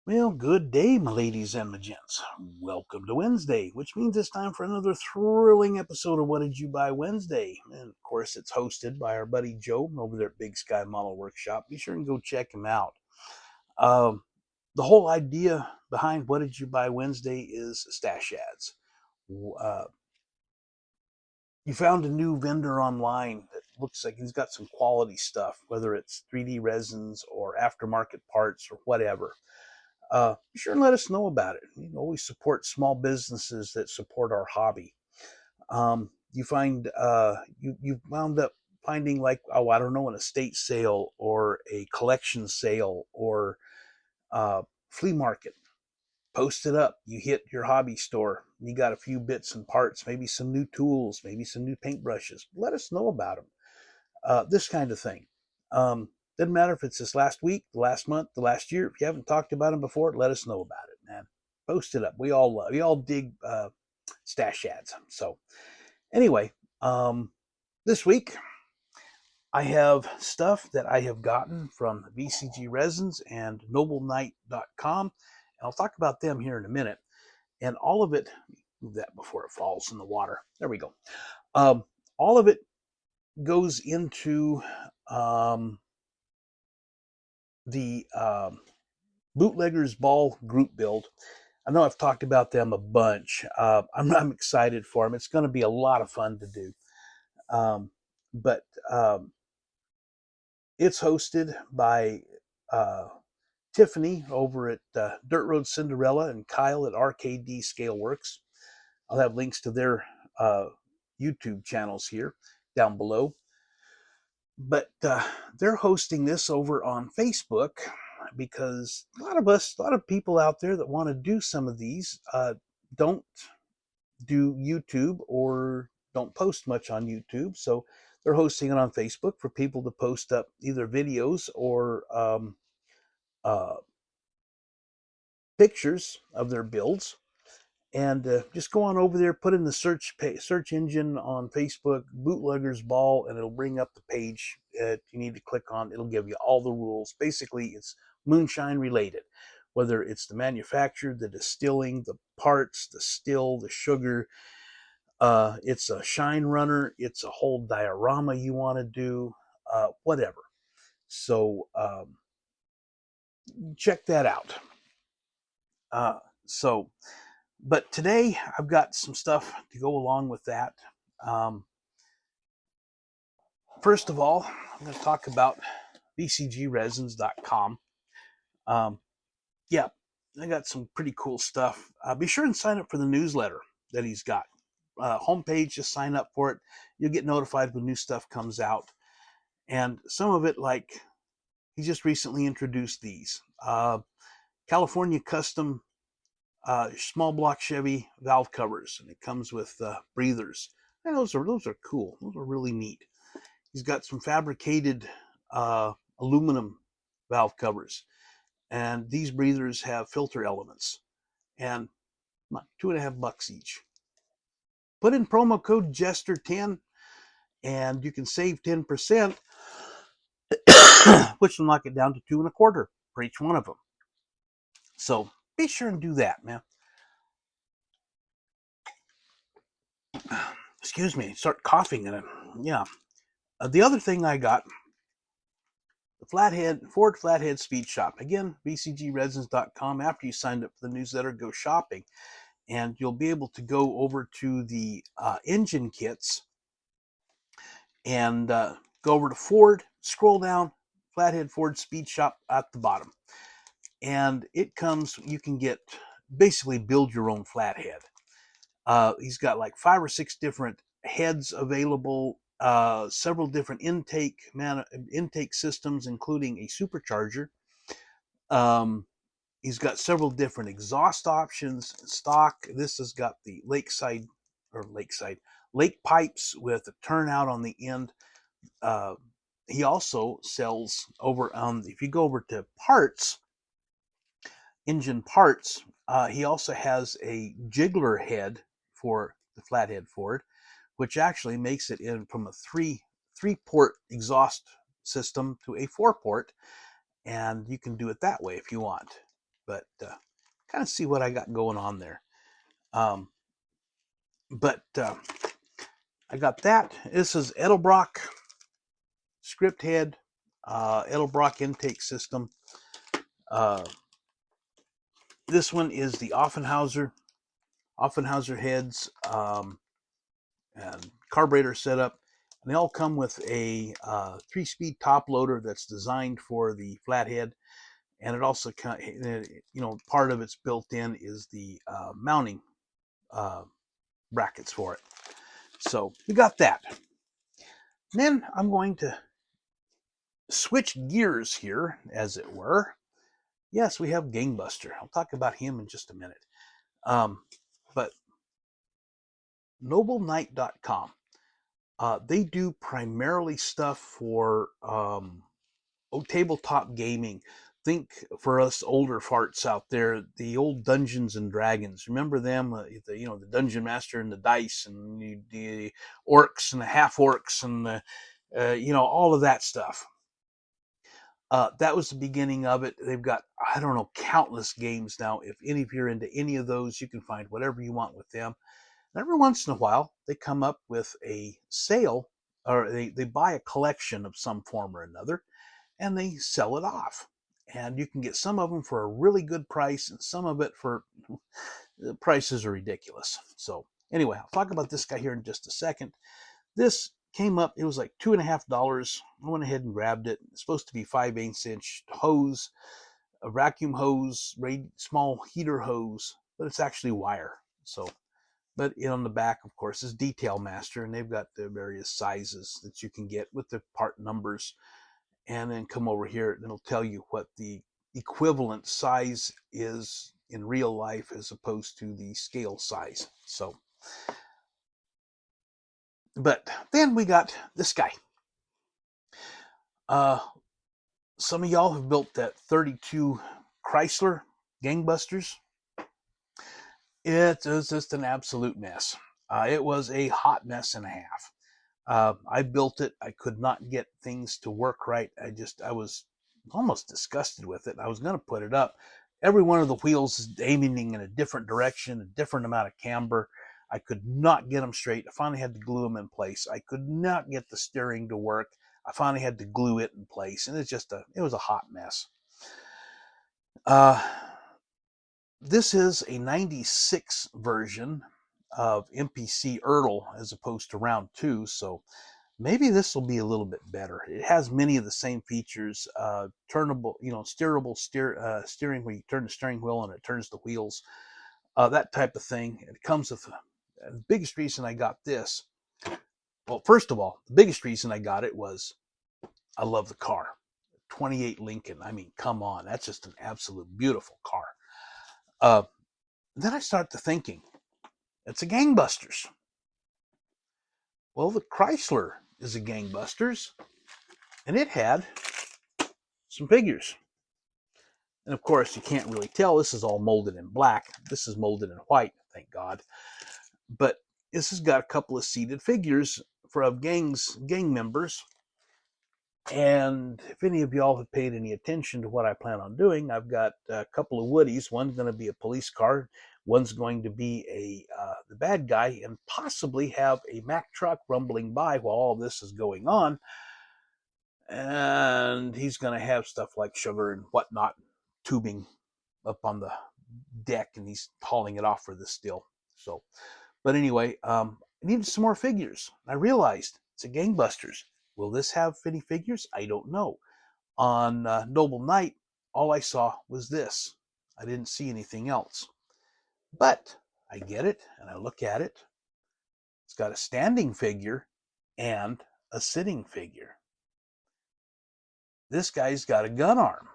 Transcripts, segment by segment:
Well, good day, my ladies and my gents. Welcome to Wednesday, which means it's time for another thrilling episode of What Did You Buy Wednesday? And of course, it's hosted by our buddy Joe over there at Big Sky Model Workshop. Be sure and go check him out. The whole idea behind What Did You Buy Wednesday is stash ads. Uh, you found a new vendor online that looks like he's got some quality stuff, whether it's 3D resins or aftermarket parts or whatever. Be sure and let us know about it. You can always support small businesses that support our hobby. You wound up finding, like, oh, I don't know, an estate sale or a collection sale or flea market. Post it up. You hit your hobby store. You got a few bits and parts, maybe some new tools, maybe some new paintbrushes. Let us know about them. This kind of thing. Doesn't matter if it's this last week, the last month, the last year. If you haven't talked about them before, let us know about it, man. Post it up. We all dig stash ads. So anyway, this week I have stuff that I have gotten from VCG Resins and NobleKnight.com, and I'll talk about them here in a minute. And all of it, move that before it falls in the water. There we go. All of it goes into the Bootleggers Ball group build. I know I've talked about them a bunch. I'm excited for them. It's going to be a lot of fun to do. But it's hosted by Tiffany over at Dirt Road Cinderella and Kyle at RKD Scaleworks. I'll have links to their YouTube channels here down below. But they're hosting this over on Facebook because a lot of people out there that want to do some of these don't do YouTube or don't post much on YouTube. So they're hosting it on Facebook for people to post up either videos or uh, pictures of their builds. And just go on over there, put in the search engine on Facebook, Bootleggers Ball, and it'll bring up the page that you need to click on. It'll give you all the rules. Basically, it's moonshine related, whether it's the manufacture, the distilling, the parts, the still, the sugar. It's a shine runner. It's a whole diorama you want to do, whatever. So check that out. Uh, so But today I've got some stuff to go along with that. Um, First of all, I'm going to talk about VCGresins.com. Yeah, I got some pretty cool stuff. Be sure and sign up for the newsletter that he's got. Homepage, just sign up for it. You'll get notified when new stuff comes out. And some of it, like, he just recently introduced these California custom small block Chevy valve covers, and it comes with breathers. And those are cool. Those are really neat. He's got some fabricated aluminum valve covers, and these breathers have filter elements, and $2.50 each. Put in promo code Jester10, and you can save 10%, which will knock it down to $2.25 for each one of them. So be sure and do that, man. Excuse me, start coughing in it. Yeah. The other thing I got, the Ford Flathead Speed Shop. Again, VCGresins.com. After you signed up for the newsletter, go shopping, and you'll be able to go over to the engine kits and go over to Ford, scroll down, Flathead Ford Speed Shop at the bottom. And it comes, you can basically build your own flathead. He's got like 5 or 6 different heads available, several different intake systems, including a supercharger. Um, he's got several different exhaust options in stock. This has got the lake pipes with a turnout on the end. Uh, he also sells over on, if you go over to parts, engine parts, he also has a jiggler head for the flathead Ford, which actually makes it in from a three port exhaust system to a 4-port, and you can do it that way if you want. But kind of see what I got going on there. But I got that. This is Edelbrock script head, Edelbrock intake system. This one is the Offenhauser heads, and carburetor setup. And they all come with a 3-speed top loader that's designed for the flathead. And it also, part of it's built in is the mounting brackets for it. So we got that. And then I'm going to switch gears here, as it were. Yes, we have Gangbuster. I'll talk about him in just a minute. But NobleKnight.com, they do primarily stuff for tabletop gaming. Think, for us older farts out there, the old Dungeons and Dragons. Remember them? The Dungeon Master and the dice, and the orcs and the half orcs, and the all of that stuff. That was the beginning of it. They've got, I don't know, countless games now. If any of you're into any of those, you can find whatever you want with them. And every once in a while, they come up with a sale, or they buy a collection of some form or another, and they sell it off. And you can get some of them for a really good price, and some of it for the prices are ridiculous. So anyway, I'll talk about this guy here in just a second. This came up, it was like $2.50. I went ahead and grabbed it. It's supposed to be 5/8" hose, a vacuum hose, small heater hose, but it's actually wire. So, but on the back, of course, is Detail Master, and they've got the various sizes that you can get with the part numbers. And then come over here, and it'll tell you what the equivalent size is in real life as opposed to the scale size. So, but then we got this guy. Some of y'all have built that 32 Chrysler Gangbusters. It was just an absolute mess. It was a hot mess and a half. I built it. I could not get things to work right. I was almost disgusted with it. I was going to put it up. Every one of the wheels is aiming in a different direction, a different amount of camber. I could not get them straight. I finally had to glue them in place. I could not get the steering to work. I finally had to glue it in place, and it was a hot mess. This is a 96 version of MPC Ertl as opposed to round 2, so maybe this will be a little bit better. It has many of the same features, turnable, steerable steering, where you turn the steering wheel and it turns the wheels, that type of thing. It comes with, the biggest reason I got this, well, first of all, the biggest reason I got it was I love the car. 28 Lincoln. I mean, come on. That's just an absolute beautiful car. Then I start to thinking, it's a Gangbusters. Well, the Chrysler is a Gangbusters, and it had some figures. And of course, you can't really tell. This is all molded in black. This is molded in white, thank God. But this has got a couple of seated figures of gang members. And if any of y'all have paid any attention to what I plan on doing, I've got a couple of Woodies. One's going to be a police car. One's going to be the bad guy, and possibly have a Mack truck rumbling by while all this is going on. And he's going to have stuff like sugar and whatnot tubing up on the deck, and he's hauling it off for this still. So, but anyway, I needed some more figures. I realized it's a Gangbusters. Will this have any figures? I don't know. On Noble Knight, all I saw was this. I didn't see anything else. But I get it, and I look at it. It's got a standing figure and a sitting figure. This guy's got a gun arm.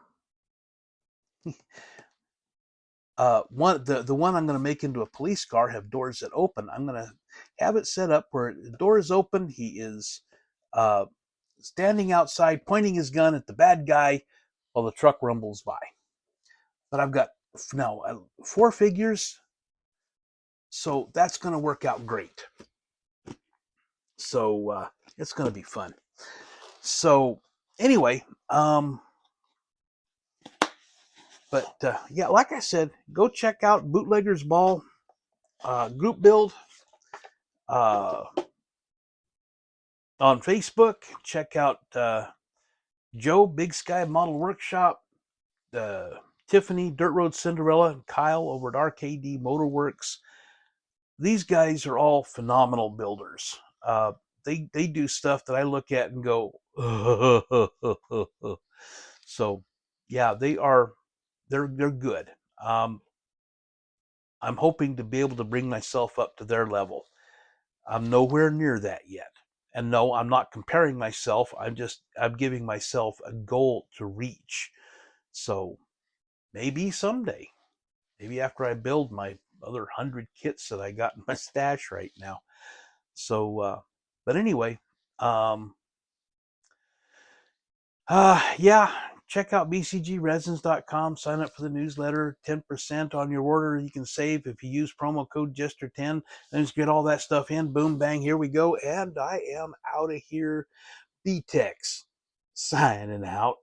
The one I'm going to make into a police car have doors that open. I'm going to have it set up where the door is open. He is standing outside, pointing his gun at the bad guy while the truck rumbles by. But I've got now 4 figures, so that's going to work out great. So it's going to be fun. So anyway, but yeah, like I said, go check out Bootleggers Ball group build on Facebook. Check out Joe Big Sky Model Workshop, Tiffany Dirt Road Cinderella, and Kyle over at RKD Motorworks. These guys are all phenomenal builders. They do stuff that I look at and go, so yeah, they're good. I'm hoping to be able to bring myself up to their level. I'm nowhere near that yet. And no, I'm not comparing myself. I'm giving myself a goal to reach. So maybe someday, maybe after I build my other 100 kits that I got in my stash right now. So, but anyway, yeah, check out bcgresins.com, sign up for the newsletter, 10% on your order you can save if you use promo code Jester10, and just get all that stuff in, boom, bang, here we go, and I am out of here. B-Tex, signing out.